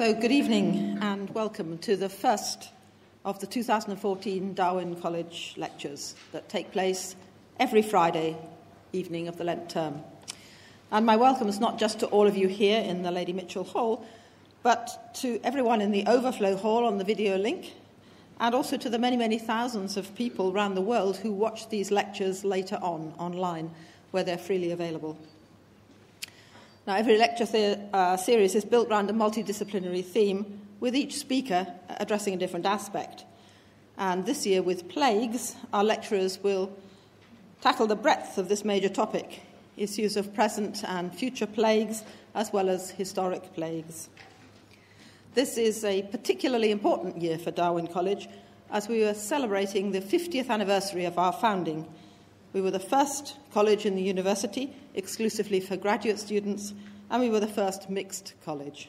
So good evening and welcome to the first of the 2014 Darwin College lectures that take place every Friday evening of the Lent term. And my welcome is not just to all of you here in the Lady Mitchell Hall, but to everyone in the overflow hall on the video link, and also to the many, many thousands of people around the world who watch these lectures later on online, where they're freely available. Now, every lecture series is built around a multidisciplinary theme, with each speaker addressing a different aspect. And this year, with plagues, our lecturers will tackle the breadth of this major topic, issues of present and future plagues, as well as historic plagues. This is a particularly important year for Darwin College, as we are celebrating the 50th anniversary of our founding. We were the first college in the university, exclusively for graduate students, and we were the first mixed college.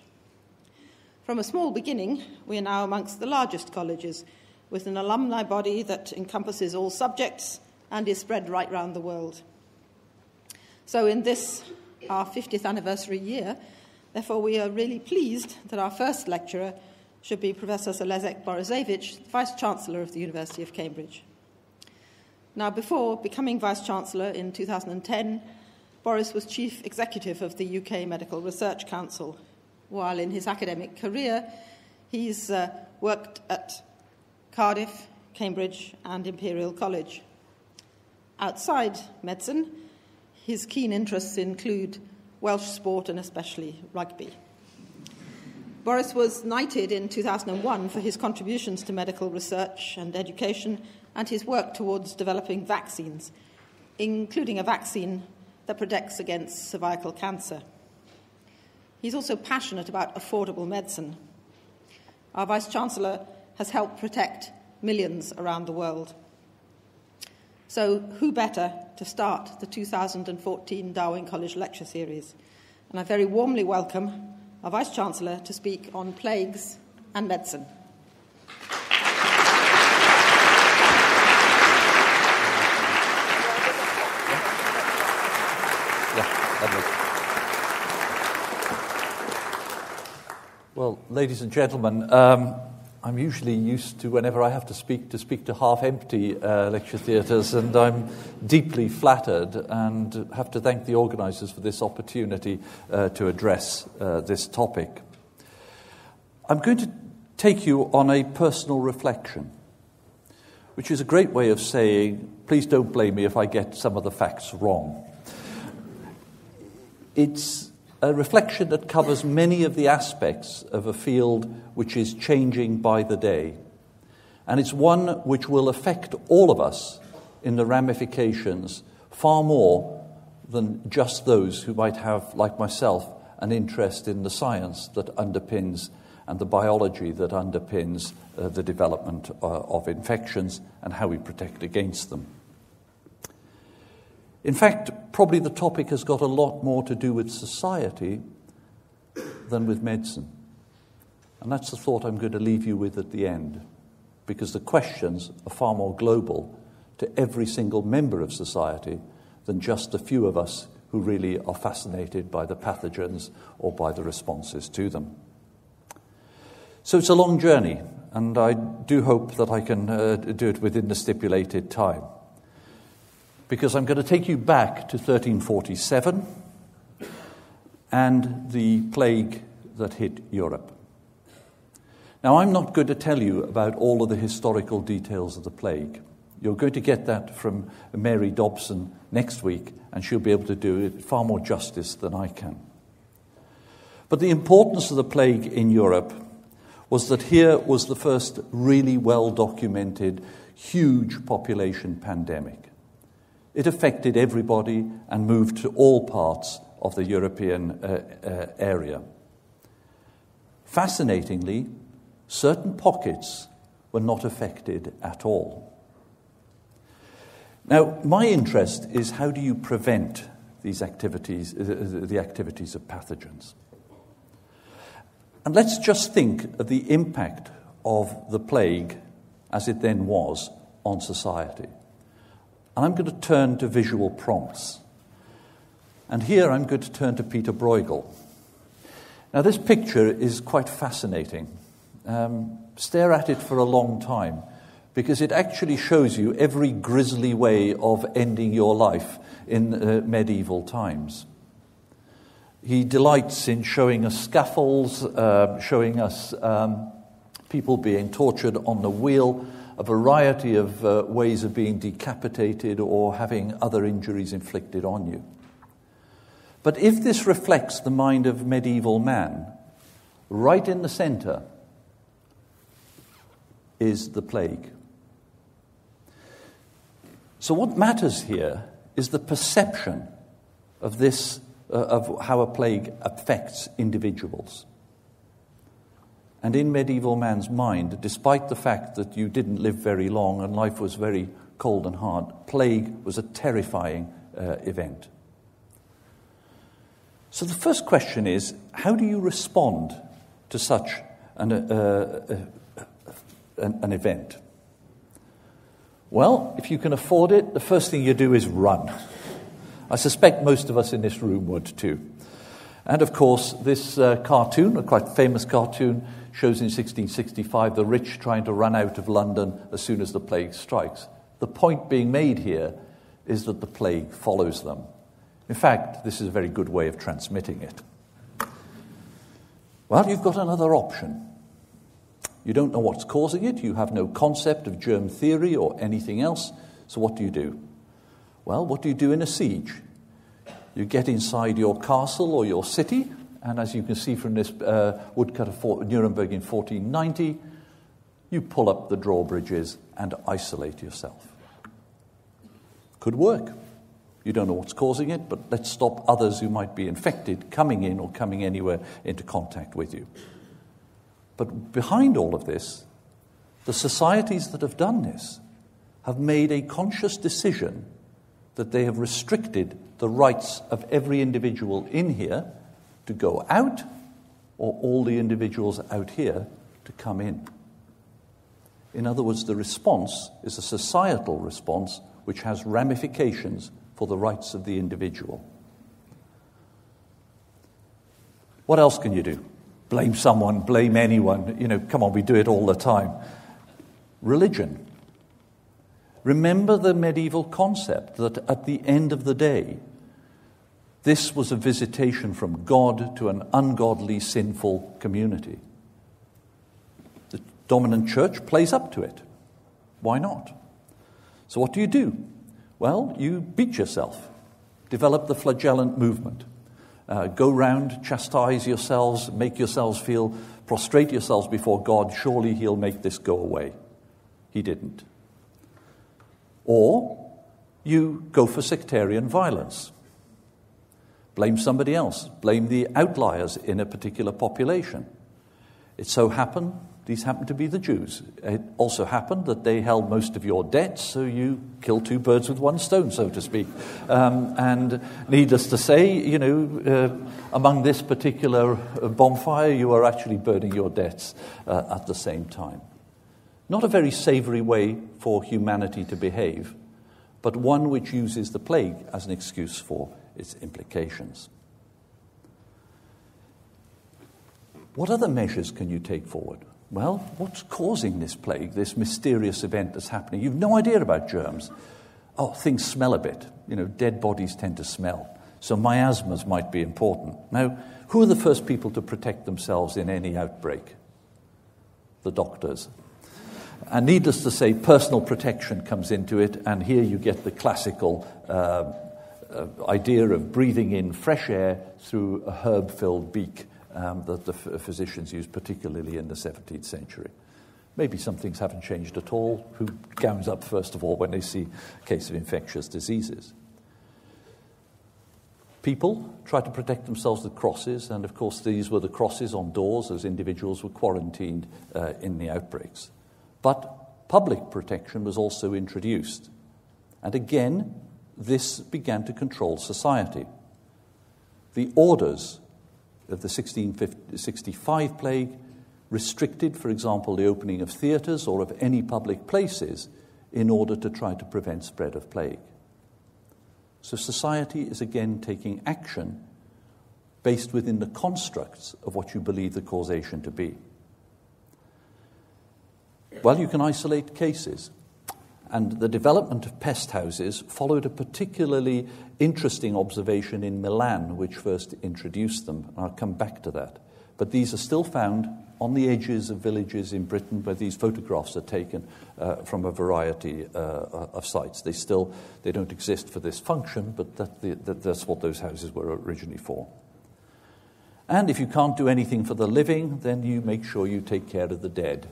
From a small beginning, we are now amongst the largest colleges, with an alumni body that encompasses all subjects and is spread right round the world. So in this, our 50th anniversary year, therefore we are really pleased that our first lecturer should be Professor Sir Leszek Borysiewicz, Vice-Chancellor of the University of Cambridge. Now, before becoming Vice-Chancellor in 2010, Boris was Chief Executive of the UK Medical Research Council, while in his academic career he's worked at Cardiff, Cambridge and Imperial College. Outside medicine, his keen interests include Welsh sport and especially rugby. Boris was knighted in 2001 for his contributions to medical research and education and his work towards developing vaccines, including a vaccine that protects against cervical cancer. He's also passionate about affordable medicine. Our Vice-Chancellor has helped protect millions around the world. So who better to start the 2014 Darwin College Lecture Series? And I very warmly welcome our Vice-Chancellor to speak on plagues and medicine. Well, ladies and gentlemen, I'm usually used to, whenever I have to speak to half-empty lecture theatres, and I'm deeply flattered and have to thank the organisers for this opportunity to address this topic. I'm going to take you on a personal reflection, which is a great way of saying, please don't blame me if I get some of the facts wrong. It's a reflection that covers many of the aspects of a field which is changing by the day. And it's one which will affect all of us in the ramifications far more than just those who might have, like myself, an interest in the science that underpins and the biology that underpins the development of infections and how we protect against them. In fact, probably the topic has got a lot more to do with society than with medicine. And that's the thought I'm going to leave you with at the end, because the questions are far more global to every single member of society than just a few of us who really are fascinated by the pathogens or by the responses to them. So it's a long journey, and I do hope that I can do it within the stipulated time, because I'm going to take you back to 1347 and the plague that hit Europe. Now, I'm not going to tell you about all of the historical details of the plague. You're going to get that from Mary Dobson next week, and she'll be able to do it far more justice than I can. But the importance of the plague in Europe was that here was the first really well-documented, huge population pandemic. It affected everybody and moved to all parts of the European area. Fascinatingly, certain pockets were not affected at all. Now, my interest is how do you prevent these activities, the activities of pathogens? And let's just think of the impact of the plague, as it then was, on society. And I'm going to turn to visual prompts. And here I'm going to turn to Peter Bruegel. Now, this picture is quite fascinating. Stare at it for a long time, because it actually shows you every grisly way of ending your life in medieval times. He delights in showing us scaffolds, showing us people being tortured on the wheel, a variety of ways of being decapitated or having other injuries inflicted on you. But if this reflects the mind of medieval man, right in the center is the plague. So what matters here is the perception of this, of how a plague affects individuals. And in medieval man's mind, despite the fact that you didn't live very long and life was very cold and hard, plague was a terrifying event. So the first question is, how do you respond to such an event? Well, if you can afford it, the first thing you do is run. I suspect most of us in this room would too. And of course, this cartoon, a quite famous cartoon, shows in 1665 the rich trying to run out of London as soon as the plague strikes. The point being made here is that the plague follows them. In fact, this is a very good way of transmitting it. Well, you've got another option. You don't know what's causing it. You have no concept of germ theory or anything else. So what do? Well, what do you do in a siege? You get inside your castle or your city, and as you can see from this woodcut of Nuremberg in 1490, you pull up the drawbridges and isolate yourself. Could work. You don't know what's causing it, but let's stop others who might be infected coming in or coming anywhere into contact with you. But behind all of this, the societies that have done this have made a conscious decision that they have restricted the rights of every individual in here to go out, or all the individuals out here to come in. In other words, the response is a societal response which has ramifications for the rights of the individual. What else can you do? Blame someone, blame anyone. Come on, we do it all the time. Religion. Remember the medieval concept that at the end of the day, this was a visitation from God to an ungodly, sinful community. The dominant church plays up to it. Why not? So what do? Well, you beat yourself. Develop the flagellant movement. Go round, chastise yourselves, make yourselves feel, prostrate yourselves before God. Surely he'll make this go away. He didn't. Or you go for sectarian violence. Blame somebody else. Blame the outliers in a particular population. It so happened, these happened to be the Jews. It also happened that they held most of your debts, so you killed two birds with one stone, so to speak. And needless to say, among this particular bonfire, you are actually burning your debts at the same time. Not a very savory way for humanity to behave, but one which uses the plague as an excuse for its implications. What other measures can you take forward? Well, what's causing this plague, this mysterious event that's happening? You've no idea about germs. Oh, things smell a bit. Dead bodies tend to smell. So miasmas might be important. Now, who are the first people to protect themselves in any outbreak? The doctors. And needless to say, personal protection comes into it, and here you get the classical idea of breathing in fresh air through a herb-filled beak that the physicians used, particularly in the 17th century. Maybe some things haven't changed at all. Who gowns up, first of all, when they see a case of infectious diseases? People try to protect themselves with crosses, and of course these were the crosses on doors as individuals were quarantined in the outbreaks. But public protection was also introduced. And again, this began to control society. The orders of the 1665 plague restricted, for example, the opening of theatres or of any public places in order to try to prevent spread of plague. So society is again taking action based within the constructs of what you believe the causation to be. Well, you can isolate cases. And the development of pest houses followed a particularly interesting observation in Milan, which first introduced them. I'll come back to that. But these are still found on the edges of villages in Britain where these photographs are taken from a variety of sites. They don't exist for this function, but that's what those houses were originally for. And if you can't do anything for the living, then you make sure you take care of the dead.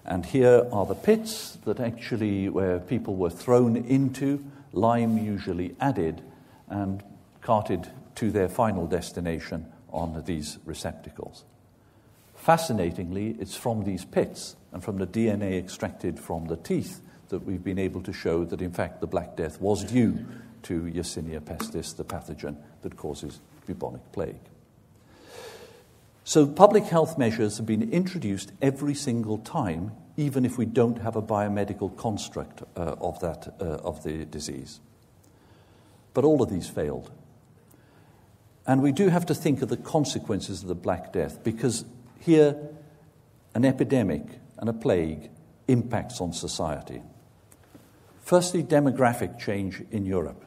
And here are the pits that actually where people were thrown into, lime usually added, and carted to their final destination on these receptacles. Fascinatingly, it's from these pits and from the DNA extracted from the teeth that we've been able to show that, in fact, the Black Death was due to Yersinia pestis, the pathogen that causes bubonic plague. So public health measures have been introduced every single time, even if we don't have a biomedical construct of the disease. But all of these failed. And we do have to think of the consequences of the Black Death, because here an epidemic and a plague impacts on society. Firstly, demographic change in Europe.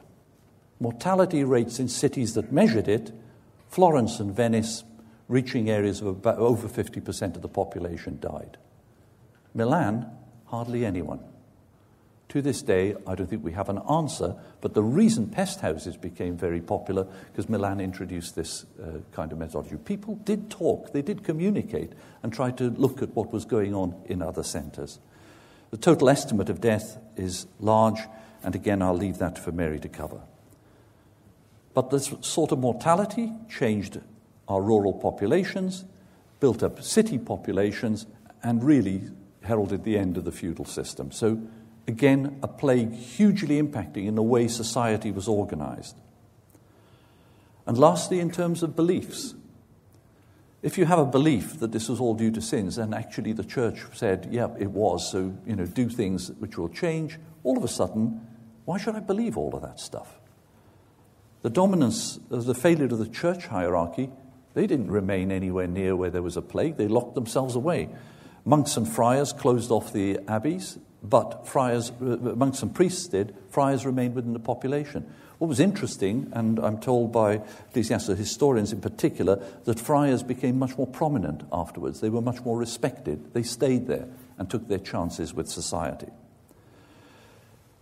Mortality rates in cities that measured it, Florence and Venice, reaching areas of about over 50% of the population died. Milan, hardly anyone. To this day, I don't think we have an answer, but the reason pest houses became very popular because Milan introduced this kind of methodology. People did talk, they did communicate, and try to look at what was going on in other centres. The total estimate of death is large, and again, I'll leave that for Mary to cover. But this sort of mortality changed our rural populations, built up city populations, and really heralded the end of the feudal system. So, again, a plague hugely impacting in the way society was organized. And lastly, in terms of beliefs. If you have a belief that this was all due to sins, and actually the church said, yeah, it was, so, do things which will change, all of a sudden, why should I believe all of that stuff? The dominance, the failure of the church hierarchy, they didn't remain anywhere near where there was a plague. They locked themselves away. Monks and friars closed off the abbeys, but monks and priests did. Friars remained within the population. What was interesting, and I'm told by ecclesiastical historians in particular, that friars became much more prominent afterwards. They were much more respected. They stayed there and took their chances with society.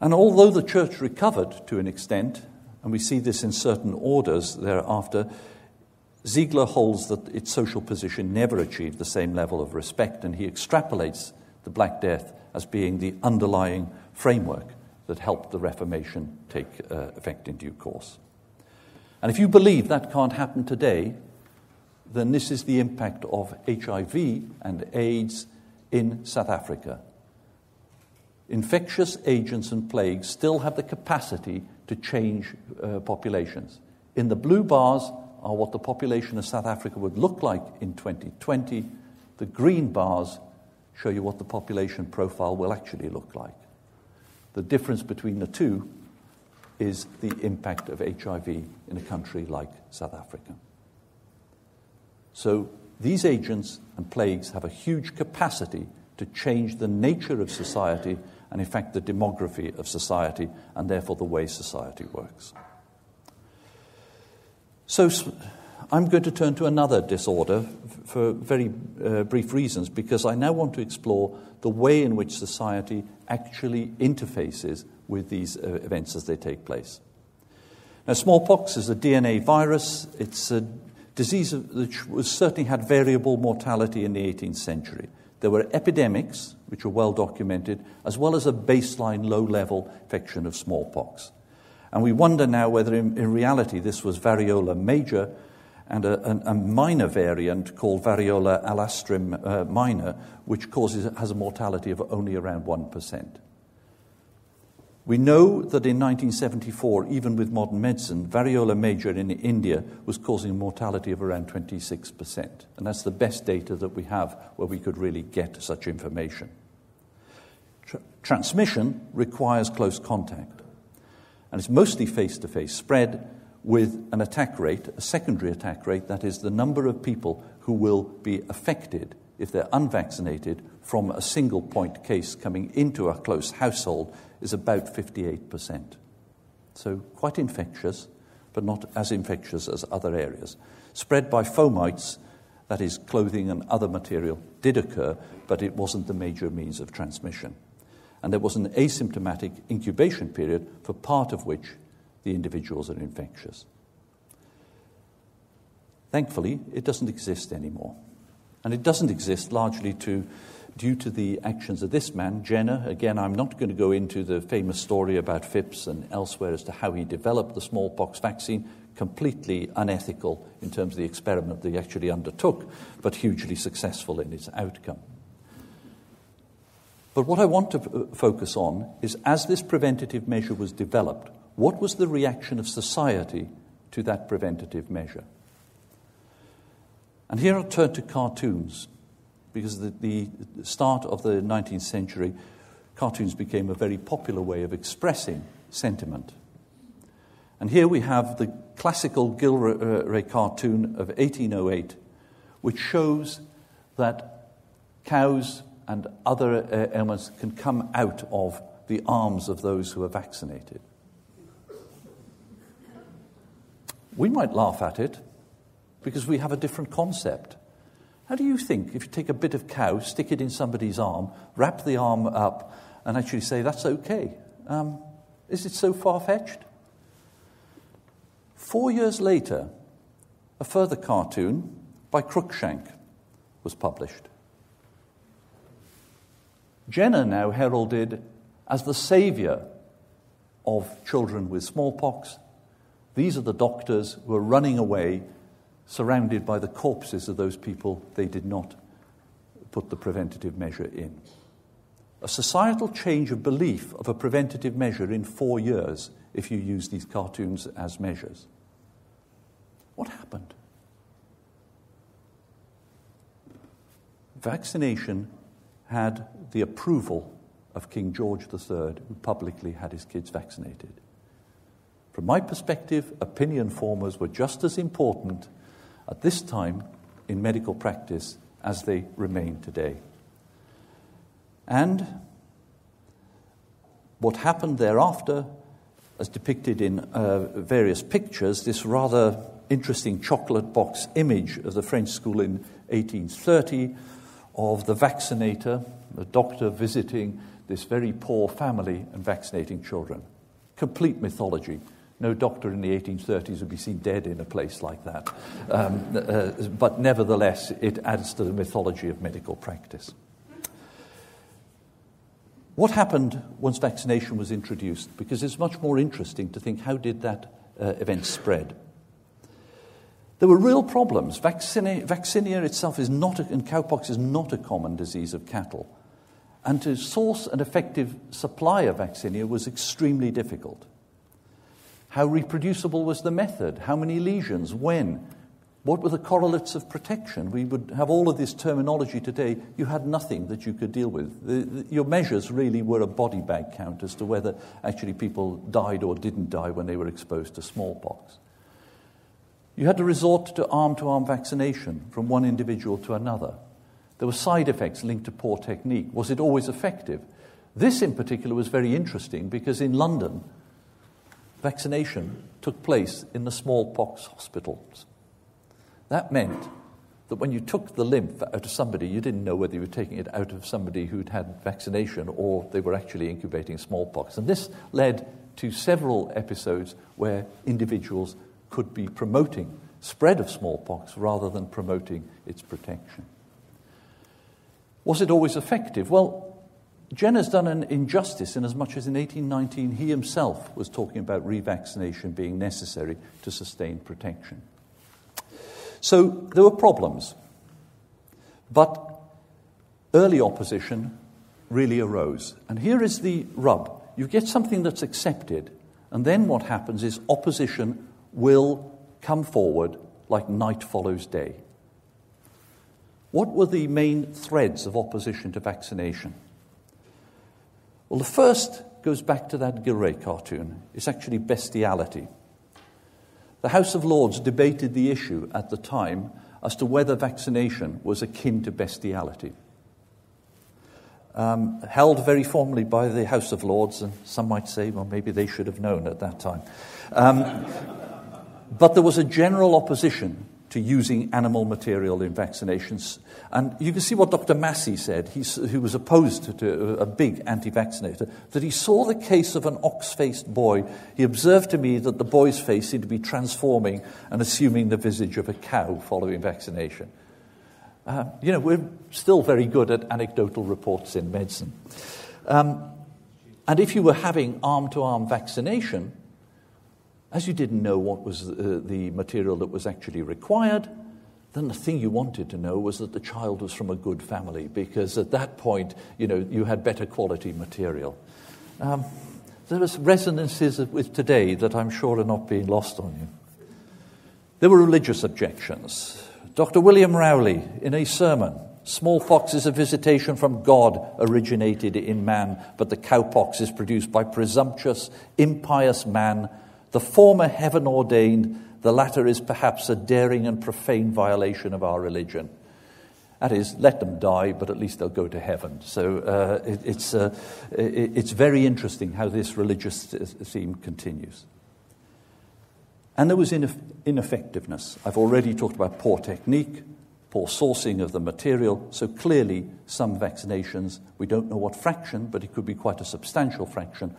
And although the church recovered to an extent, and we see this in certain orders thereafter, Ziegler holds that its social position never achieved the same level of respect, and he extrapolates the Black Death as being the underlying framework that helped the Reformation take effect in due course. And if you believe that can't happen today, then this is the impact of HIV and AIDS in South Africa. Infectious agents and plagues still have the capacity to change populations. In the blue bars are what the population of South Africa would look like in 2020. The green bars show you what the population profile will actually look like. The difference between the two is the impact of HIV in a country like South Africa. So these agents and plagues have a huge capacity to change the nature of society and, in fact, the demography of society and, therefore, the way society works. So I'm going to turn to another disorder for very brief reasons, because I now want to explore the way in which society actually interfaces with these events as they take place. Now, smallpox is a DNA virus. It's a disease which certainly had variable mortality in the 18th century. There were epidemics, which are well documented, as well as a baseline low-level infection of smallpox. And we wonder now whether in reality this was variola major and a minor variant called variola alastrim minor, which has a mortality of only around 1%. We know that in 1974, even with modern medicine, variola major in India was causing a mortality of around 26%. And that's the best data that we have where we could really get such information. Transmission requires close contact. And it's mostly face-to-face spread, with an attack rate, a secondary attack rate, that is the number of people who will be affected if they're unvaccinated from a single point case coming into a close household, is about 58%. So quite infectious, but not as infectious as other areas. Spread by fomites, that is clothing and other material, did occur, but it wasn't the major means of transmission. And there was an asymptomatic incubation period for part of which the individuals are infectious. Thankfully, it doesn't exist anymore. And it doesn't exist largely due to the actions of this man, Jenner. Again, I'm not going to go into the famous story about Phipps and elsewhere as to how he developed the smallpox vaccine, completely unethical in terms of the experiment that he actually undertook, but hugely successful in its outcome. But what I want to focus on is, as this preventative measure was developed, what was the reaction of society to that preventative measure? And here I'll turn to cartoons, because at the start of the 19th century, cartoons became a very popular way of expressing sentiment. And here we have the classical Gilray Cartoon of 1808, which shows that cows and other ailments can come out of the arms of those who are vaccinated. We might laugh at it because we have a different concept. How do you think, if you take a bit of cow, stick it in somebody's arm, wrap the arm up, and actually say, that's okay? Is it so far-fetched? 4 years later, a further cartoon by Cruikshank was published. Jenner now heralded as the saviour of children with smallpox. These are the doctors who are running away, surrounded by the corpses of those people they did not put the preventative measure in. A societal change of belief of a preventative measure in 4 years if you use these cartoons as measures. What happened? Vaccination had the approval of King George III, who publicly had his kids vaccinated. From my perspective, opinion formers were just as important at this time in medical practice as they remain today. And what happened thereafter, as depicted in various pictures, this rather interesting chocolate box image of the French school in 1830 of the vaccinator, the doctor visiting this very poor family and vaccinating children. Complete mythology. No doctor in the 1830s would be seen dead in a place like that. But nevertheless, it adds to the mythology of medical practice. What happened once vaccination was introduced? Because it's much more interesting to think, how did that event spread? There were real problems. Vaccinia itself is not, and cowpox is not a common disease of cattle. And to source an effective supply of vaccinia was extremely difficult. How reproducible was the method? How many lesions? When? What were the correlates of protection? We would have all of this terminology today. You had nothing that you could deal with. Your measures really were a body bag count as to whether actually people died or didn't die when they were exposed to smallpox. You had to resort to arm-to-arm vaccination from one individual to another. There were side effects linked to poor technique. Was it always effective? This in particular was very interesting because in London, vaccination took place in the smallpox hospitals. That meant that when you took the lymph out of somebody, you didn't know whether you were taking it out of somebody who'd had vaccination or they were actually incubating smallpox. And this led to several episodes where individuals could be promoting spread of smallpox rather than promoting its protection. Was it always effective? Well, Jenner's done an injustice in as much as in 1819 he himself was talking about revaccination being necessary to sustain protection. So there were problems, but early opposition really arose. And here is the rub. You get something that's accepted, and then what happens is opposition will come forward like night follows day. What were the main threads of opposition to vaccination? Well, the first goes back to that Gilray cartoon. It's actually bestiality. the House of Lords debated the issue at the time as to whether vaccination was akin to bestiality. Held very formally by the House of Lords, and some might say, well, maybe they should have known at that time. But there was a general opposition to using animal material in vaccinations. And you can see what Dr. Massey said, who was opposed to a big anti-vaccinator, that he saw the case of an ox-faced boy. He observed to me that the boy's face seemed to be transforming and assuming the visage of a cow following vaccination. We're still very good at anecdotal reports in medicine. And if you were having arm-to-arm vaccination, as you didn't know what was the material that was actually required, then the thing you wanted to know was that the child was from a good family, because at that point, you had better quality material. There was resonances with today that I'm sure are not being lost on you. There were religious objections. Dr. William Rowley, in a sermon, smallpox is a visitation from God originated in man, but the cowpox is produced by presumptuous, impious man. The former heaven ordained, the latter is perhaps a daring and profane violation of our religion. That is, let them die, but at least they'll go to heaven. So it's very interesting how this religious theme continues. And there was ineffectiveness. I've already talked about poor technique, poor sourcing of the material. So clearly, some vaccinations, we don't know what fraction, but it could be quite a substantial fraction.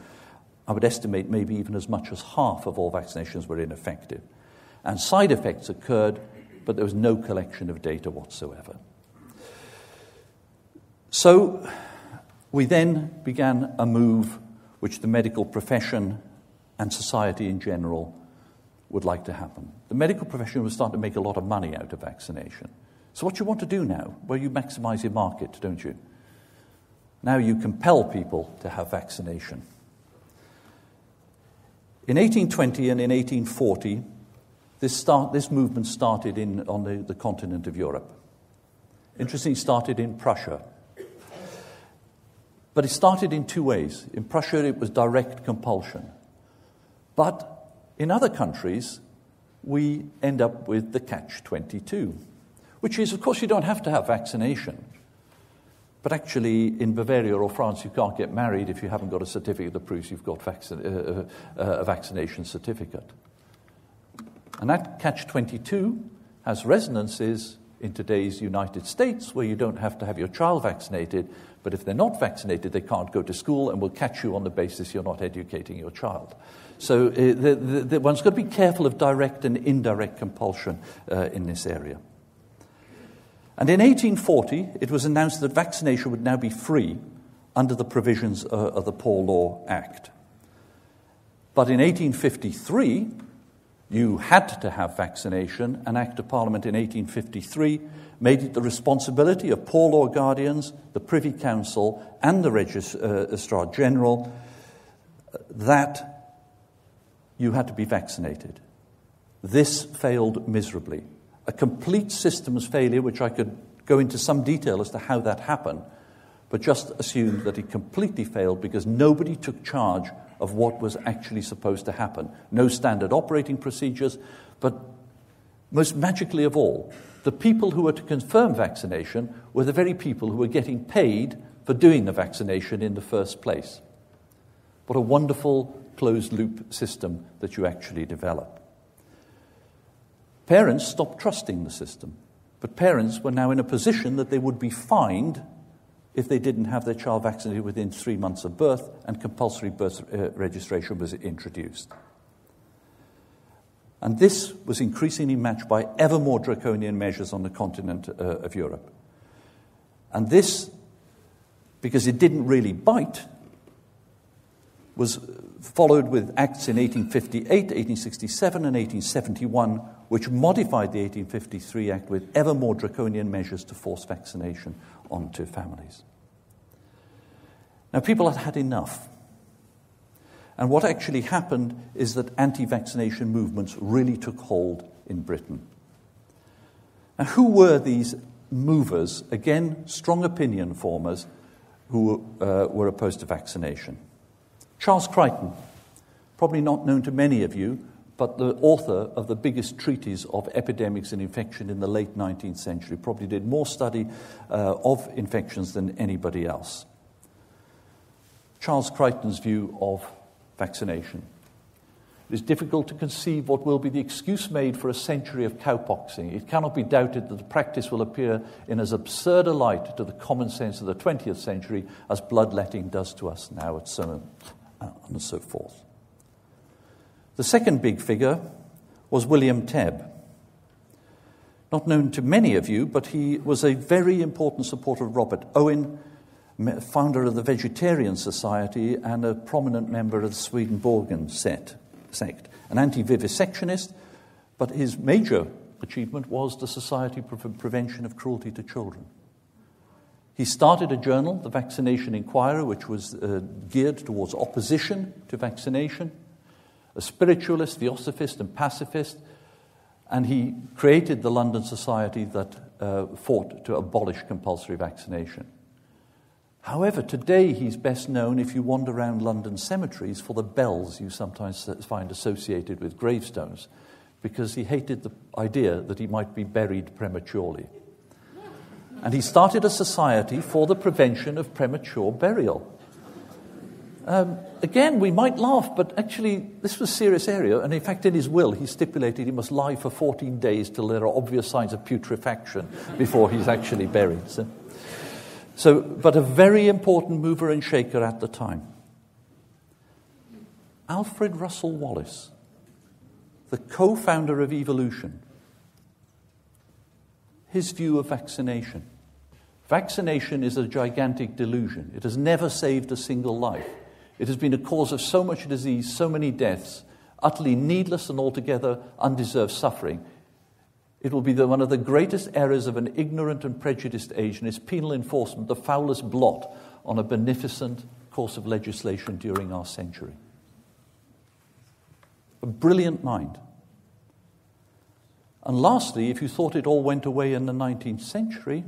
I would estimate maybe even as much as half of all vaccinations were ineffective. And side effects occurred, but there was no collection of data whatsoever. So we then began a move which the medical profession and society in general would like to happen. The medical profession was starting to make a lot of money out of vaccination. So what you want to do now? Well, you maximize your market, don't you? Now you compel people to have vaccination. In 1820 and in 1840, this movement started on the continent of Europe. Interestingly, it started in Prussia. But it started in two ways. In Prussia, it was direct compulsion. But in other countries, we end up with the catch-22, which is, of course, you don't have to have vaccination. But actually, in Bavaria or France, you can't get married if you haven't got a certificate that proves you've got a vaccination certificate. And that catch-22 has resonances in today's United States, where you don't have to have your child vaccinated, but if they're not vaccinated, they can't go to school and will catch you on the basis you're not educating your child. So one's got to be careful of direct and indirect compulsion in this area. And in 1840, it was announced that vaccination would now be free under the provisions of the Poor Law Act. But in 1853, you had to have vaccination. An Act of Parliament in 1853 made it the responsibility of poor law guardians, the Privy Council, and the Registrar General that you had to be vaccinated. This failed miserably. A complete systems failure, which I could go into some detail as to how that happened, but just assumed that it completely failed because nobody took charge of what was actually supposed to happen. No standard operating procedures, but most magically of all, the people who were to confirm vaccination were the very people who were getting paid for doing the vaccination in the first place. What a wonderful closed-loop system that you actually develop. Parents stopped trusting the system, but parents were now in a position that they would be fined if they didn't have their child vaccinated within 3 months of birth, and compulsory birth registration was introduced. And this was increasingly matched by ever more draconian measures on the continent of Europe. And this, because it didn't really bite, was followed with acts in 1858, 1867, and 1871, which modified the 1853 Act with ever more draconian measures to force vaccination onto families. Now, people had had enough. And what actually happened is that anti-vaccination movements really took hold in Britain. Now, who were these movers, again, strong opinion formers, who were opposed to vaccination? Charles Crichton, probably not known to many of you, but the author of the biggest treatise of epidemics and infection in the late 19th century. Probably did more study of infections than anybody else. Charles Crichton's view of vaccination. It is difficult to conceive what will be the excuse made for a century of cowpoxing. It cannot be doubted that the practice will appear in as absurd a light to the common sense of the 20th century as bloodletting does to us now, and so forth. The second big figure was William Tebb. Not known to many of you, but he was a very important supporter of Robert Owen, founder of the Vegetarian Society and a prominent member of the Swedenborgian sect, an anti-vivisectionist, but his major achievement was the Society for Prevention of Cruelty to Children. He started a journal, the Vaccination Inquirer, which was geared towards opposition to vaccination, a spiritualist, theosophist, and pacifist, and he created the London Society that fought to abolish compulsory vaccination. However, today he's best known, if you wander around London cemeteries, for the bells you sometimes find associated with gravestones, because he hated the idea that he might be buried prematurely. And he started a society for the prevention of premature burial. Again, we might laugh, but actually this was a serious area, and in fact in his will he stipulated he must lie for 14 days till there are obvious signs of putrefaction before he's actually buried. But a very important mover and shaker at the time. Alfred Russel Wallace, the co-founder of evolution. His view of vaccination. Vaccination is a gigantic delusion. It has never saved a single life. It has been a cause of so much disease, so many deaths, utterly needless and altogether undeserved suffering. It will be one of the greatest errors of an ignorant and prejudiced age, and its penal enforcement the foulest blot on a beneficent course of legislation during our century. A brilliant mind. And lastly, if you thought it all went away in the 19th century,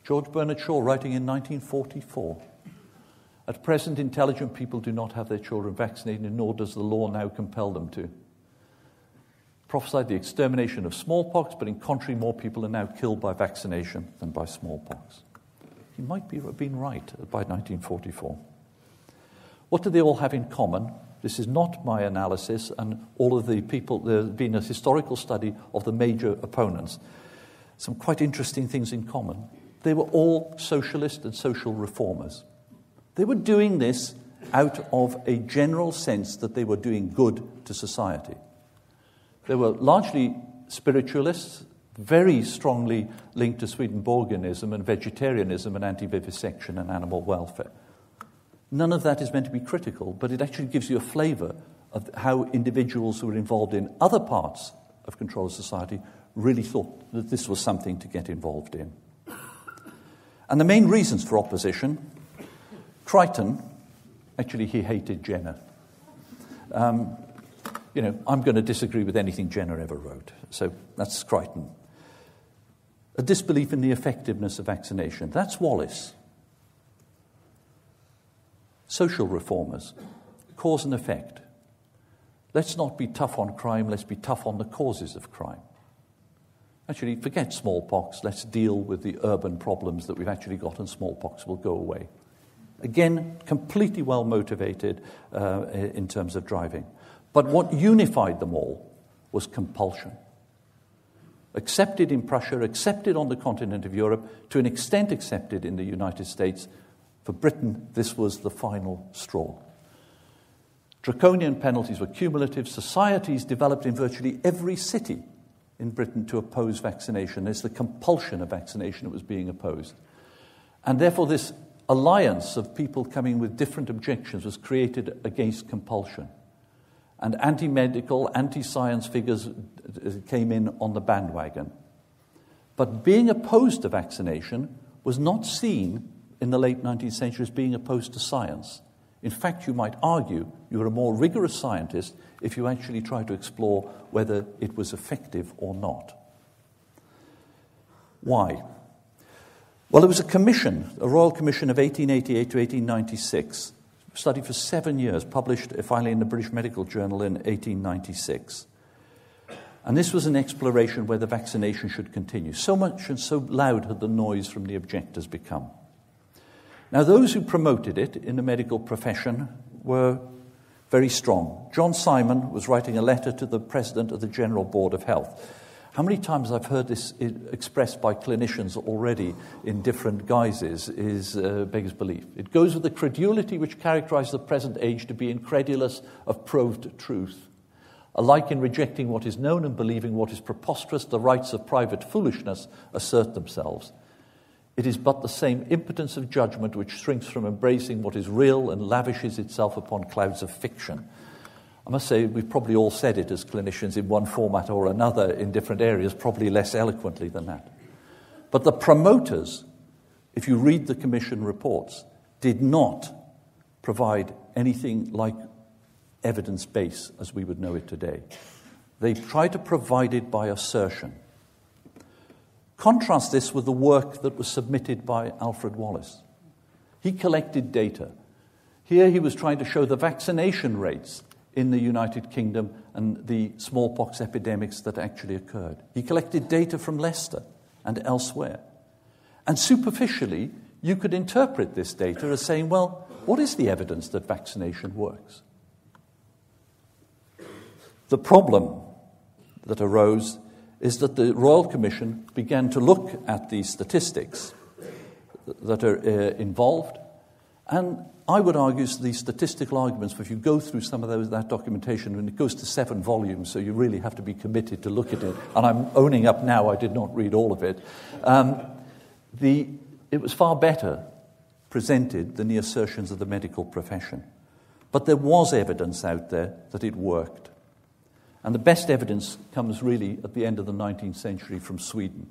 George Bernard Shaw, writing in 1944, at present intelligent people do not have their children vaccinated, nor does the law now compel them to. Prophesied the extermination of smallpox, but in contrary, more people are now killed by vaccination than by smallpox. He might have been right by 1944. What do they all have in common? This is not my analysis, and all of the people, there's been a historical study of the major opponents. Some quite interesting things in common. They were all socialist and social reformers. They were doing this out of a general sense that they were doing good to society. They were largely spiritualists, very strongly linked to Swedenborgianism and vegetarianism and anti-vivisection and animal welfare. None of that is meant to be critical, but it actually gives you a flavour of how individuals who were involved in other parts of control of society really thought that this was something to get involved in. And the main reasons for opposition, Crichton, actually he hated Jenner. I'm going to disagree with anything Jenner ever wrote. So that's Crichton. A disbelief in the effectiveness of vaccination. That's Wallace. Social reformers. Cause and effect. Let's not be tough on crime, let's be tough on the causes of crime. Actually, forget smallpox. Let's deal with the urban problems that we've actually got, and smallpox will go away. Again, completely well motivated in terms of driving. But what unified them all was compulsion. Accepted in Prussia, accepted on the continent of Europe, to an extent accepted in the United States. For Britain, this was the final straw. Draconian penalties were cumulative. Societies developed in virtually every city in Britain to oppose vaccination. It's the compulsion of vaccination that was being opposed. And therefore this alliance of people coming with different objections was created against compulsion. And anti-medical, anti-science figures came in on the bandwagon. But being opposed to vaccination was not seen in the late 19th century as being opposed to science. In fact, you might argue you're a more rigorous scientist if you actually try to explore whether it was effective or not. Why? Well, it was a commission, a royal commission of 1888 to 1896, study for 7 years, published finally in the British Medical Journal in 1896. And this was an exploration whether vaccination should continue. So much and so loud had the noise from the objectors become. Now, those who promoted it in the medical profession were very strong. John Simon was writing a letter to the president of the General Board of Health. How many times I've heard this expressed by clinicians already in different guises beggars belief. It goes with the credulity which characterizes the present age to be incredulous of proved truth. Alike in rejecting what is known and believing what is preposterous, the rights of private foolishness assert themselves. It is but the same impotence of judgment which shrinks from embracing what is real and lavishes itself upon clouds of fiction. I must say, we've probably all said it as clinicians in one format or another in different areas, probably less eloquently than that. But the promoters, if you read the Commission reports, did not provide anything like evidence base as we would know it today. They tried to provide it by assertion. Contrast this with the work that was submitted by Alfred Wallace. He collected data. Here he was trying to show the vaccination rates in the United Kingdom and the smallpox epidemics that actually occurred. He collected data from Leicester and elsewhere. And superficially, you could interpret this data as saying, well, what is the evidence that vaccination works? The problem that arose is that the Royal Commission began to look at the statistics that are involved, and I would argue the statistical arguments, if you go through some of that documentation, and it goes to 7 volumes, so you really have to be committed to look at it, and I'm owning up now I did not read all of it, it was far better presented than the assertions of the medical profession. But there was evidence out there that it worked. And the best evidence comes really at the end of the 19th century from Sweden,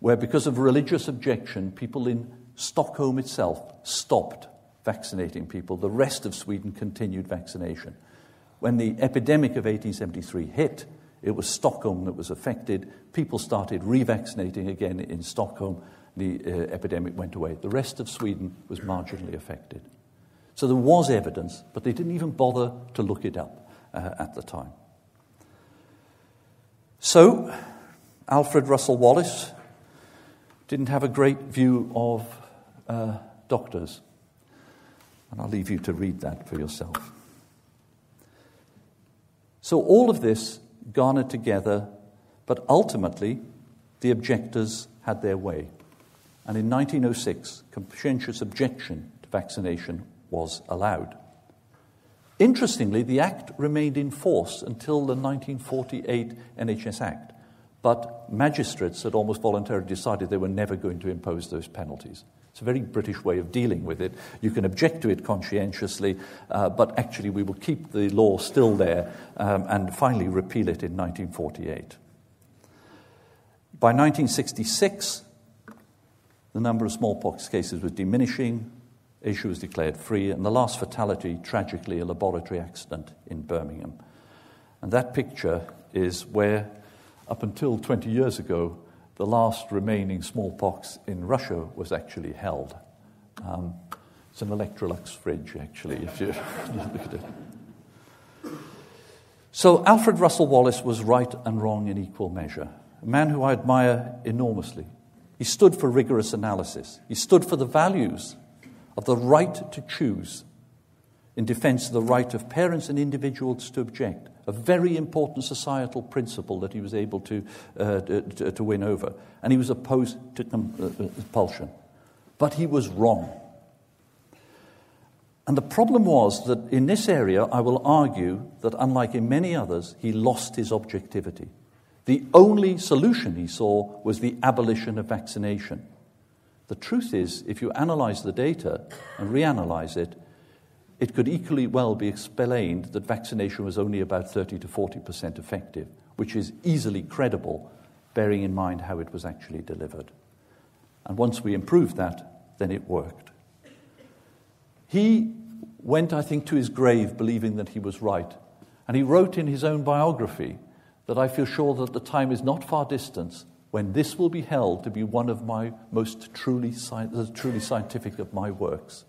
where because of religious objection, people in Stockholm itself stopped vaccinating people. The rest of Sweden continued vaccination. When the epidemic of 1873 hit, it was Stockholm that was affected. People started revaccinating again in Stockholm. The epidemic went away. The rest of Sweden was marginally affected. So there was evidence, but they didn't even bother to look it up at the time. So, Alfred Russel Wallace didn't have a great view of doctors. And I'll leave you to read that for yourself. So all of this garnered together, but ultimately the objectors had their way. And in 1906, conscientious objection to vaccination was allowed. Interestingly, the Act remained in force until the 1948 NHS Act, but magistrates had almost voluntarily decided they were never going to impose those penalties. It's a very British way of dealing with it. You can object to it conscientiously, but actually we will keep the law still there and finally repeal it in 1948. By 1966, the number of smallpox cases was diminishing, Asia was declared free, and the last fatality, tragically, a laboratory accident in Birmingham. And that picture is where, up until 20 years ago, the last remaining smallpox in Russia was actually held. It's an Electrolux fridge, actually, if you look at it. So Alfred Russel Wallace was right and wrong in equal measure, a man who I admire enormously. He stood for rigorous analysis. He stood for the values of the right to choose in defense of the right of parents and individuals to object, a very important societal principle that he was able to win over. And he was opposed to compulsion. But he was wrong. And the problem was that in this area, I will argue that unlike in many others, he lost his objectivity. The only solution he saw was the abolition of vaccination. The truth is, if you analyze the data and reanalyze it, it could equally well be explained that vaccination was only about 30 to 40% effective, which is easily credible, bearing in mind how it was actually delivered. And once we improved that, then it worked. He went, I think, to his grave believing that he was right. And he wrote in his own biography that I feel sure that the time is not far distant when this will be held to be one of my most truly scientific of my works.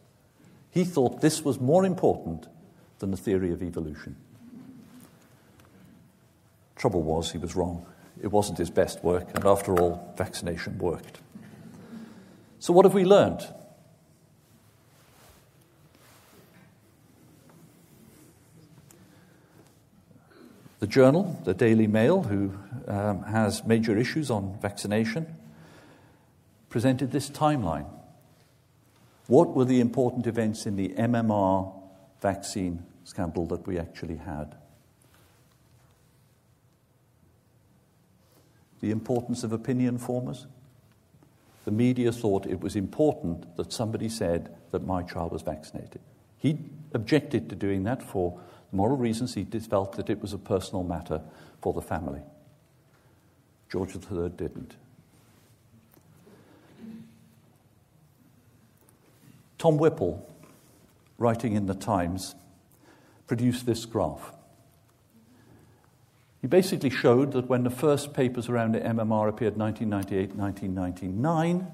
He thought this was more important than the theory of evolution. Trouble was, he was wrong. It wasn't his best work, and after all, vaccination worked. So what have we learned? The Journal, the Daily Mail, who has major issues on vaccination, presented this timeline. What were the important events in the MMR vaccine scandal that we actually had? The importance of opinion formers. The media thought it was important that somebody said that my child was vaccinated. He objected to doing that for moral reasons. He felt that it was a personal matter for the family. George III didn't. Tom Whipple, writing in the Times, produced this graph. He basically showed that when the first papers around the MMR appeared 1998, 1999,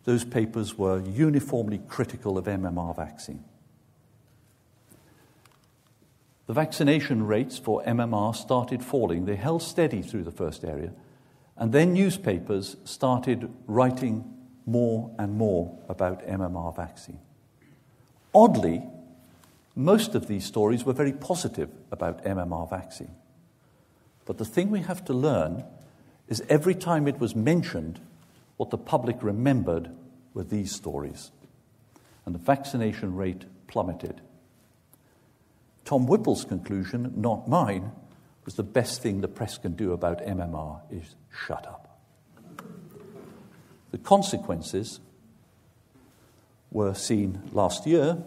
those papers were uniformly critical of MMR vaccine. The vaccination rates for MMR started falling. They held steady through the first area. And then newspapers started writing more and more about MMR vaccine. Oddly, most of these stories were very positive about MMR vaccine. But the thing we have to learn is every time it was mentioned, what the public remembered were these stories. And the vaccination rate plummeted. Tom Whipple's conclusion, not mine, was the best thing the press can do about MMR is shut up. The consequences were seen last year,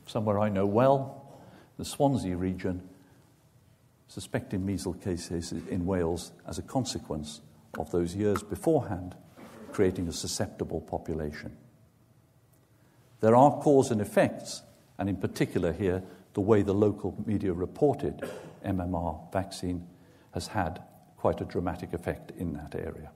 somewhere I know well, the Swansea region, suspected measles cases in Wales as a consequence of those years beforehand, creating a susceptible population. There are cause and effects, and in particular here, the way the local media reported MMR vaccine has had quite a dramatic effect in that area.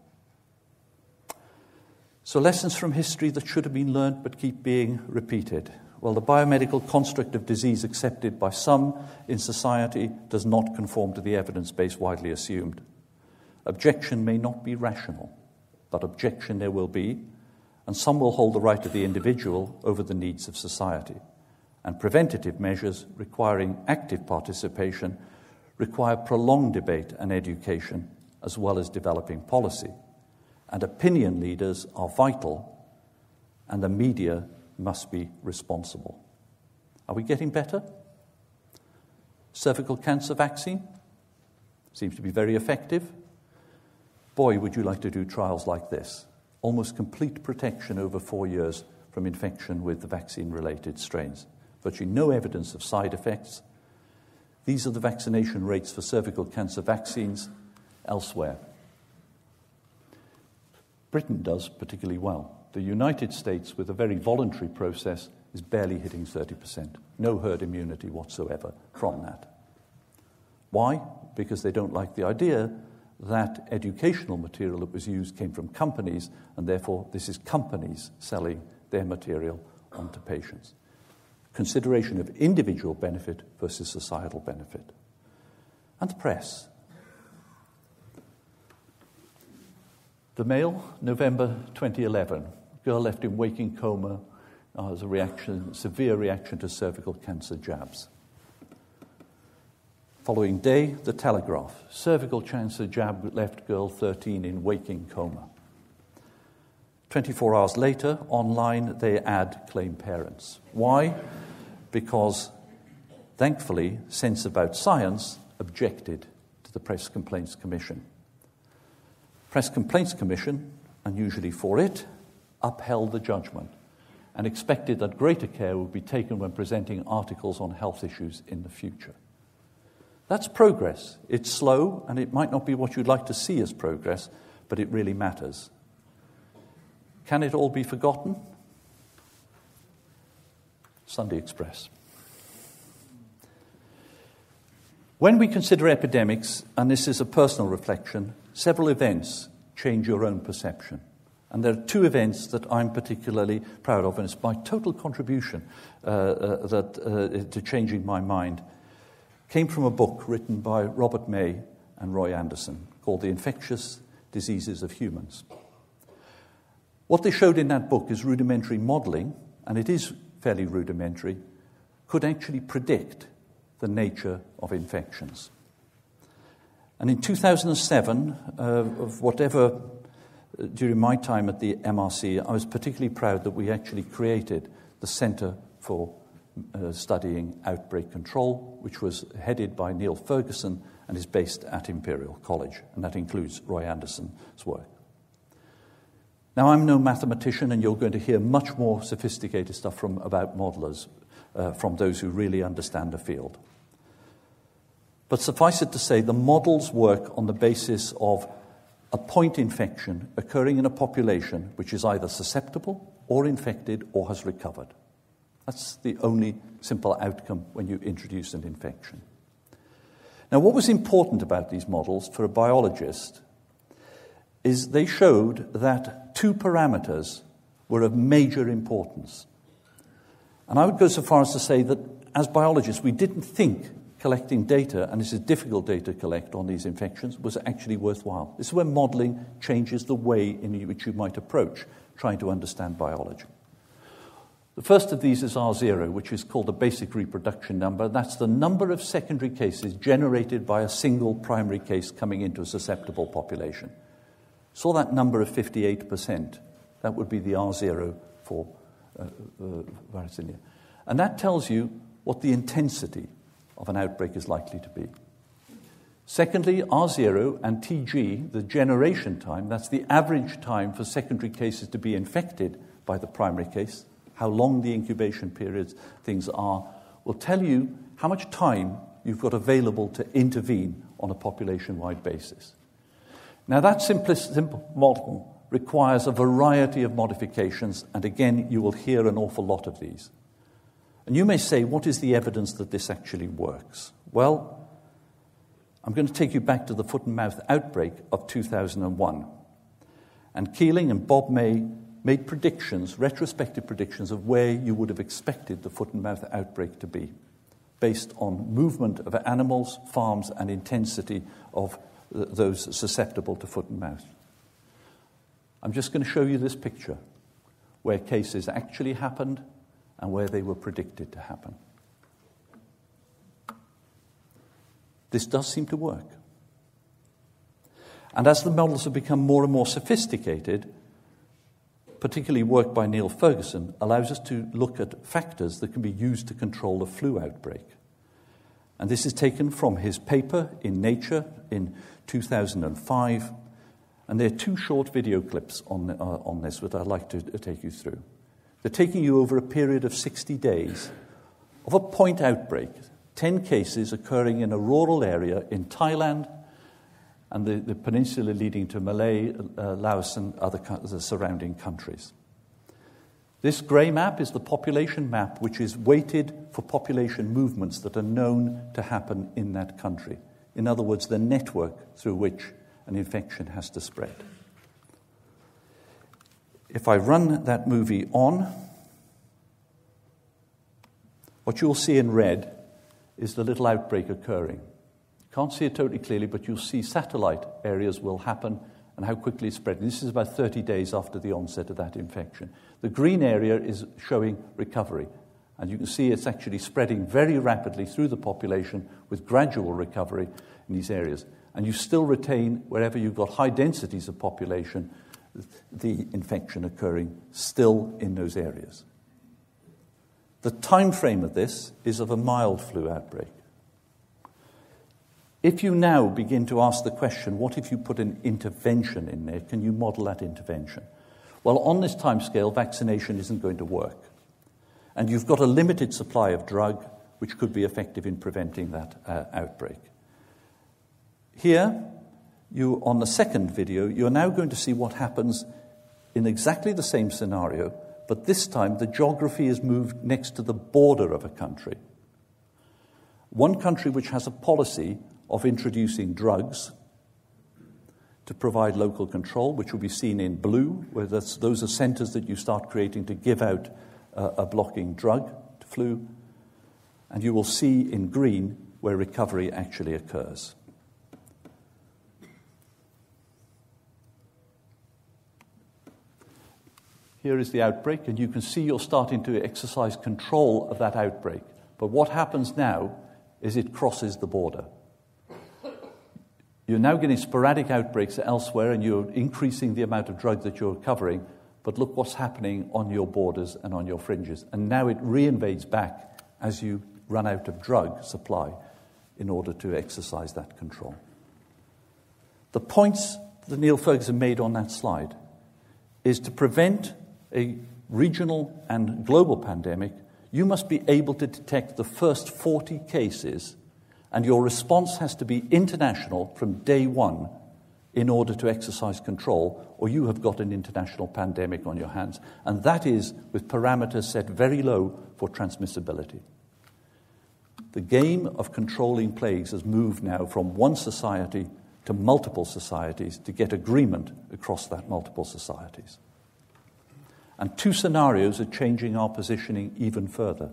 So lessons from history that should have been learned but keep being repeated. Well, the biomedical construct of disease accepted by some in society does not conform to the evidence base widely assumed. Objection may not be rational, but objection there will be, and some will hold the right of the individual over the needs of society. And preventative measures requiring active participation require prolonged debate and education, as well as developing policy. And opinion leaders are vital, and the media must be responsible. Are we getting better? Cervical cancer vaccine seems to be very effective. Boy, would you like to do trials like this. Almost complete protection over 4 years from infection with the vaccine-related strains. Virtually no evidence of side effects. These are the vaccination rates for cervical cancer vaccines elsewhere. Britain does particularly well. The United States, with a very voluntary process, is barely hitting 30%. No herd immunity whatsoever from that. Why? Because they don't like the idea that educational material that was used came from companies, and therefore this is companies selling their material onto patients. Consideration of individual benefit versus societal benefit. And the press. The Mail, November 2011. Girl left in waking coma as a severe reaction to cervical cancer jabs. Following day, The Telegraph. Cervical cancer jab left girl 13 in waking coma. 24 hours later, online, they add claim parents. Why? Because, thankfully, Sense About Science objected to the Press Complaints Commission. Press Complaints Commission, unusually for it, upheld the judgment and expected that greater care would be taken when presenting articles on health issues in the future. That's progress. It's slow, and it might not be what you'd like to see as progress, but it really matters. Can it all be forgotten? Sunday Express. When we consider epidemics, and this is a personal reflection, several events change your own perception. And there are two events that I'm particularly proud of, and it's my total contribution to changing my mind. Came from a book written by Robert May and Roy Anderson called The Infectious Diseases of Humans. What they showed in that book is rudimentary modelling, and it is fairly rudimentary, could actually predict the nature of infections. And in 2007, during my time at the MRC, I was particularly proud that we actually created the Centre for Studying Outbreak Control, which was headed by Neil Ferguson and is based at Imperial College, and that includes Roy Anderson's work. Now, I'm no mathematician, and you're going to hear much more sophisticated stuff about modelers from those who really understand the field. But suffice it to say, the models work on the basis of a point infection occurring in a population which is either susceptible or infected or has recovered. That's the only simple outcome when you introduce an infection. Now, what was important about these models for a biologist is they showed that two parameters were of major importance. And I would go so far as to say that as biologists, we didn't think collecting data, and this is difficult data to collect on these infections, was actually worthwhile. This is where modelling changes the way in which you might approach trying to understand biology. The first of these is R0, which is called the basic reproduction number. That's the number of secondary cases generated by a single primary case coming into a susceptible population. Saw that number of 58%. That would be the R0 for varicella. And that tells you what the intensity of an outbreak is likely to be. Secondly, R0 and TG, the generation time, that's the average time for secondary cases to be infected by the primary case, how long the incubation periods things are, will tell you how much time you've got available to intervene on a population-wide basis. Now, that simple model requires a variety of modifications, and again, you will hear an awful lot of these. And you may say, what is the evidence that this actually works? Well, I'm going to take you back to the foot and mouth outbreak of 2001. And Keeling and Bob May made predictions, retrospective predictions, of where you would have expected the foot and mouth outbreak to be, based on movement of animals, farms, and intensity of those susceptible to foot and mouth. I'm just going to show you this picture, where cases actually happened and where they were predicted to happen. This does seem to work. And as the models have become more and more sophisticated, particularly work by Neil Ferguson, allows us to look at factors that can be used to control the flu outbreak. And this is taken from his paper in Nature in 2005. And there are two short video clips on this that I'd like to take you through. They're taking you over a period of 60 days of a point outbreak, 10 cases occurring in a rural area in Thailand and the peninsula leading to Malay, Laos, and the surrounding countries. This grey map is the population map, which is weighted for population movements that are known to happen in that country. In other words, the network through which an infection has to spread. If I run that movie on, what you'll see in red is the little outbreak occurring. Can't see it totally clearly, but you'll see satellite areas will happen and how quickly it's spreading. This is about 30 days after the onset of that infection. The green area is showing recovery, and you can see it's actually spreading very rapidly through the population with gradual recovery in these areas. And you still retain, wherever you've got high densities of population, the infection occurring still in those areas. The time frame of this is of a mild flu outbreak. If you now begin to ask the question, what if you put an intervention in there? Can you model that intervention? Well, on this timescale, vaccination isn't going to work. And you've got a limited supply of drug which could be effective in preventing that outbreak. Here, on the second video, you're now going to see what happens in exactly the same scenario, but this time the geography is moved next to the border of a country. One country which has a policy of introducing drugs to provide local control, which will be seen in blue, where those are centres that you start creating to give out a blocking drug to flu. And you will see in green where recovery actually occurs. Here is the outbreak, and you can see you're starting to exercise control of that outbreak. But what happens now is it crosses the border. You're now getting sporadic outbreaks elsewhere, and you're increasing the amount of drug that you're covering, but look what's happening on your borders and on your fringes. And now it reinvades back as you run out of drug supply in order to exercise that control. The points that Neil Ferguson made on that slide is to prevent a regional and global pandemic, you must be able to detect the first 40 cases, and your response has to be international from day one in order to exercise control, or you have got an international pandemic on your hands. And that is with parameters set very low for transmissibility. The game of controlling plagues has moved now from one society to multiple societies to get agreement across that multiple societies. And two scenarios are changing our positioning even further.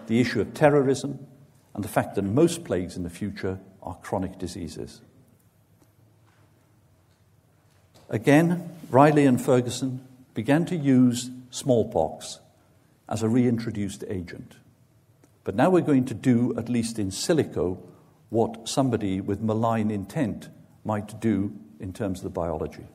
The issue of terrorism and the fact that most plagues in the future are chronic diseases. Again, Riley and Ferguson began to use smallpox as a reintroduced agent. But now we're going to do, at least in silico, what somebody with malign intent might do in terms of the biology.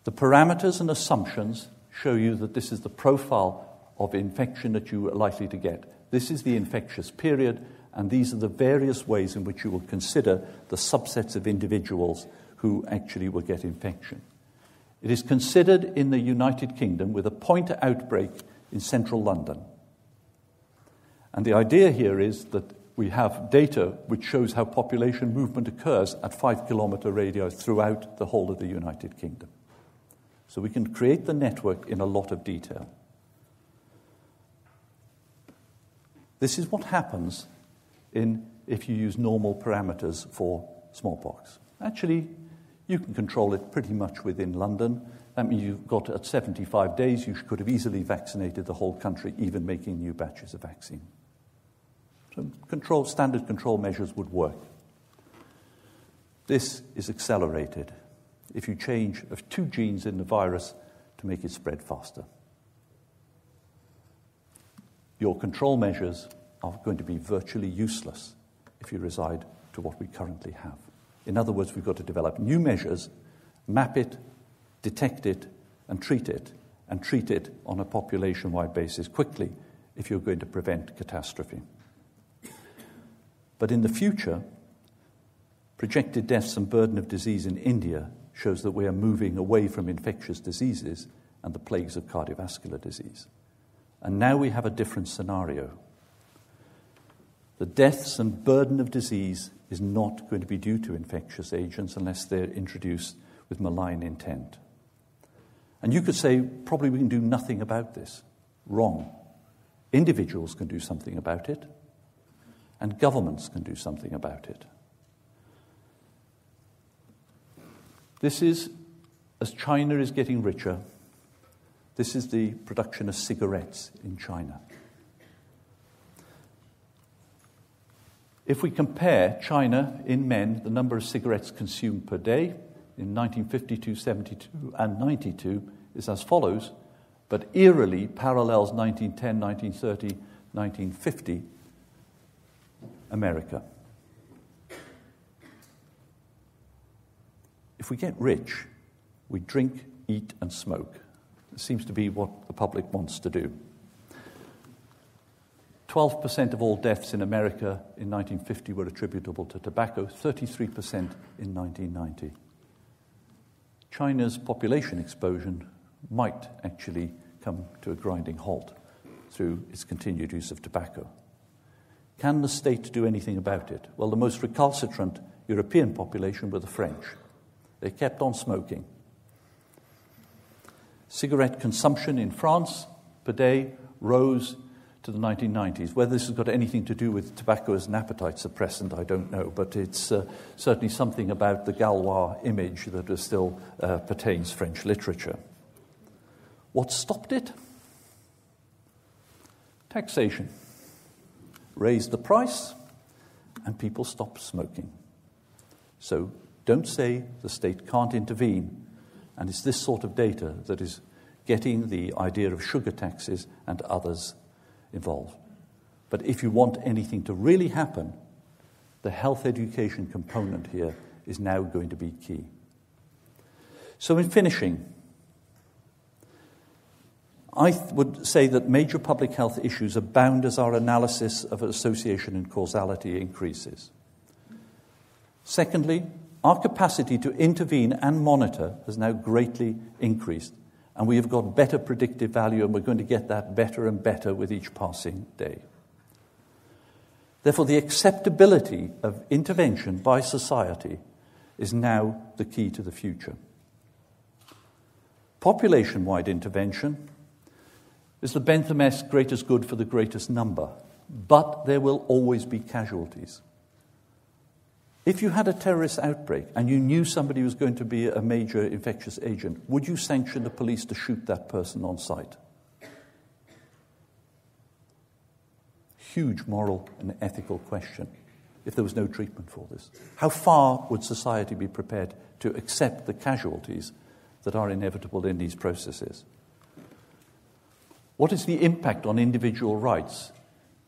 The parameters and assumptions show you that this is the profile of infection that you are likely to get. This is the infectious period, and these are the various ways in which you will consider the subsets of individuals who actually will get infection. It is considered in the United Kingdom with a pointer outbreak in central London. And the idea here is that we have data which shows how population movement occurs at 5-kilometre radius throughout the whole of the United Kingdom. So we can create the network in a lot of detail. This is what happens if you use normal parameters for smallpox. Actually, you can control it pretty much within London. That means you've got at 75 days, you could have easily vaccinated the whole country, even making new batches of vaccine. So standard control measures would work. This is accelerated if you change 2 genes in the virus to make it spread faster. Your control measures are going to be virtually useless if you reside to what we currently have. In other words, we've got to develop new measures, map it, detect it, and treat it on a population-wide basis quickly if you're going to prevent catastrophe. But in the future, projected deaths and burden of disease in India shows that we are moving away from infectious diseases and the plagues of cardiovascular disease. And now we have a different scenario. The deaths and burden of disease is not going to be due to infectious agents unless they're introduced with malign intent. And you could say, probably we can do nothing about this. Wrong. Individuals can do something about it, and governments can do something about it. This is, as China is getting richer, this is the production of cigarettes in China. If we compare China in men, the number of cigarettes consumed per day in 1952, 72, and 92 is as follows, but eerily parallels 1910, 1930, 1950 America. If we get rich, we drink, eat, and smoke. It seems to be what the public wants to do. 12% of all deaths in America in 1950 were attributable to tobacco, 33% in 1990. China's population explosion might actually come to a grinding halt through its continued use of tobacco. Can the state do anything about it? Well, the most recalcitrant European population were the French. They kept on smoking. Cigarette consumption in France per day rose to the 1990s. Whether this has got anything to do with tobacco as an appetite suppressant, I don't know, but it's certainly something about the Gaulois image that still pertains French literature. What stopped it? Taxation. Raised the price, and people stopped smoking. So don't say the state can't intervene, and it's this sort of data that is getting the idea of sugar taxes and others involved. But if you want anything to really happen, the health education component here is now going to be key. So in finishing, I would say that major public health issues abound as our analysis of association and causality increases. Secondly, our capacity to intervene and monitor has now greatly increased, and we have got better predictive value, and we're going to get that better and better with each passing day. Therefore, the acceptability of intervention by society is now the key to the future. Population-wide intervention is the Bentham-esque greatest good for the greatest number, but there will always be casualties. If you had a terrorist outbreak and you knew somebody was going to be a major infectious agent, would you sanction the police to shoot that person on sight? Huge moral and ethical question if there was no treatment for this. How far would society be prepared to accept the casualties that are inevitable in these processes? What is the impact on individual rights?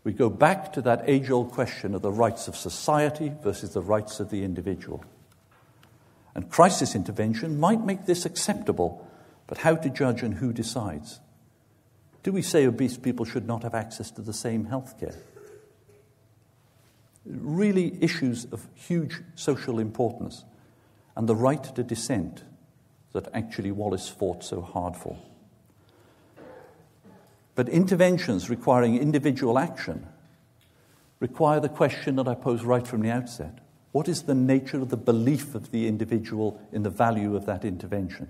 We go back to that age-old question of the rights of society versus the rights of the individual. And crisis intervention might make this acceptable, but how to judge and who decides? Do we say obese people should not have access to the same health care? Really issues of huge social importance, and the right to dissent that actually Wallace fought so hard for. But interventions requiring individual action require the question that I posed right from the outset. What is the nature of the belief of the individual in the value of that intervention?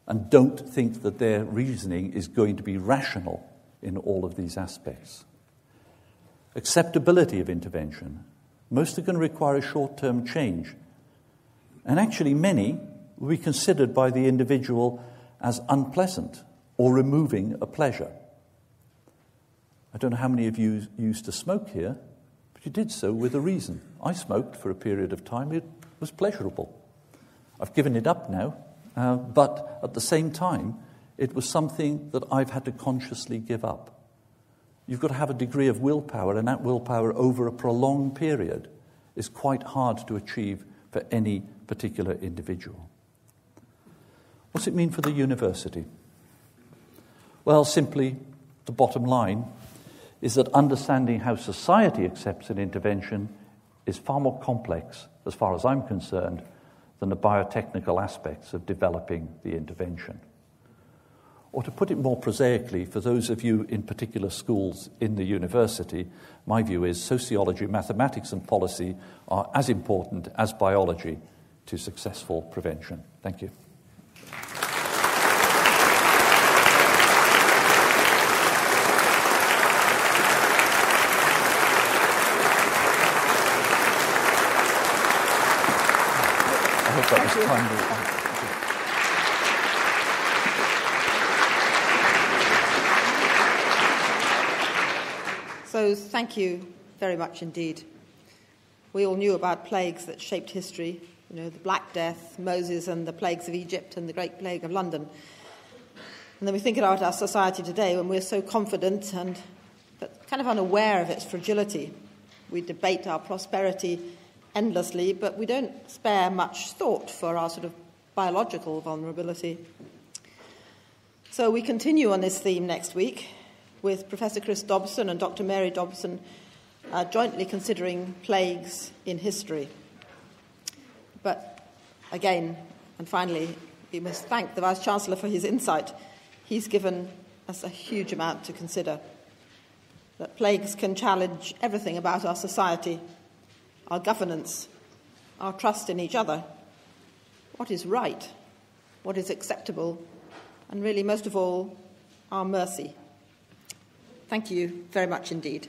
And don't think that their reasoning is going to be rational in all of these aspects. Acceptability of intervention. Most are going to require a short-term change. And actually many will be considered by the individual as unpleasant or removing a pleasure. I don't know how many of you used to smoke here, but you did so with a reason. I smoked for a period of time. It was pleasurable. I've given it up now, but at the same time, it was something that I've had to consciously give up. You've got to have a degree of willpower, and that willpower over a prolonged period is quite hard to achieve for any particular individual. What's it mean for the university? Well, simply, the bottom line is that understanding how society accepts an intervention is far more complex, as far as I'm concerned, than the biotechnical aspects of developing the intervention. Or to put it more prosaically, for those of you in particular schools in the university, my view is sociology, mathematics, and policy are as important as biology to successful prevention. Thank you. So thank you very much indeed. We all knew about plagues that shaped history, the Black Death, Moses and the plagues of Egypt and the Great Plague of London. And then we think about our society today when we're so confident and but kind of unaware of its fragility. We debate our prosperity endlessly, but we don't spare much thought for our sort of biological vulnerability. So we continue on this theme next week with Professor Chris Dobson and Dr. Mary Dobson jointly considering plagues in history. But again, and finally, we must thank the Vice-Chancellor for his insight. He's given us a huge amount to consider. That plagues can challenge everything about our society, our governance, our trust in each other, what is right, what is acceptable, and really, most of all, our mercy. Thank you very much indeed.